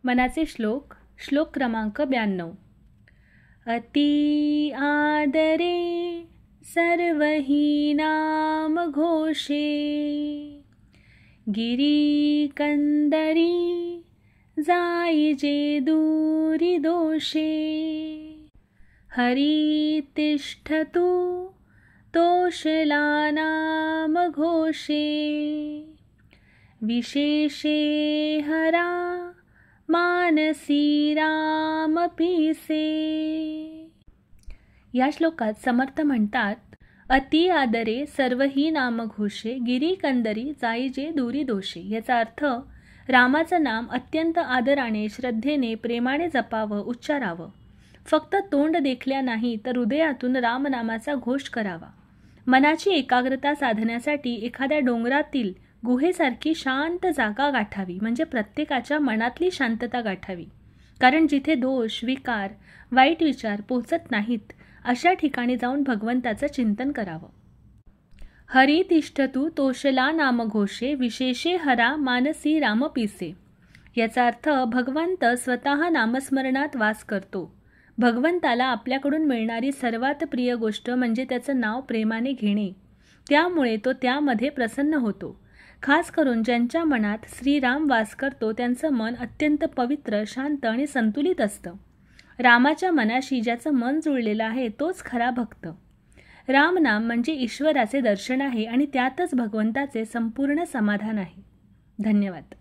मनाचे श्लोक. श्लोक क्रमांक 92. अति आदरे सर्वही नाम घोषे, गिरी कंदरी जाईजे दूरी दोषे, हरी तिष्ठतु तोषला नाम घोषे, विशेषे हरा मानसी राम पीसे. या श्लोकात समर्थ म्हणतात, अति आदरे सर्वही नाम घोषे, गिरी कंदरी जाईजे दूरी दोषे. याचा अर्थ, रामाचं नाम अत्यंत आदराने, श्रद्धेने, प्रेमाने जपावं, उच्चारावं. फक्त तोंड देखल्या नाही तर हृदयातून रामनामाचा घोष करावा. मनाची एकाग्रता साधण्यासाठी एखाद्या डोंगरातील गुहेसारखी शांत जागा गाठावी, म्हणजे प्रत्येकाच्या मनातली शांतता गाठावी. कारण जिथे दोष, विकार, वाईट विचार पोचत नाहीत अशा ठिकाणी जाऊन भगवंताचं चिंतन करावं. हरी तिष्ठतु तोषला नाम घोषे, विशेषे हरा मानसी राम पीसे. याचा अर्थ, भगवंत स्वतः नामस्मरणात वास करतो. भगवंताला आपल्याकडून मिळणारी सर्वात प्रिय गोष्ट म्हणजे त्याचं नाव प्रेमाने घेणे. त्यामुळे तो त्यामध्ये प्रसन्न होतो. खास करून ज्यांच्या मनात श्रीराम वास करतो त्यांचं मन अत्यंत पवित्र, शांत आणि संतुलित असतं. रामाच्या मनाशी ज्याचं मन जुळलेलं आहे तोच खरा भक्त. रामनाम म्हणजे ईश्वराचे दर्शन आहे आणि त्यातच भगवंताचे संपूर्ण समाधान आहे. धन्यवाद.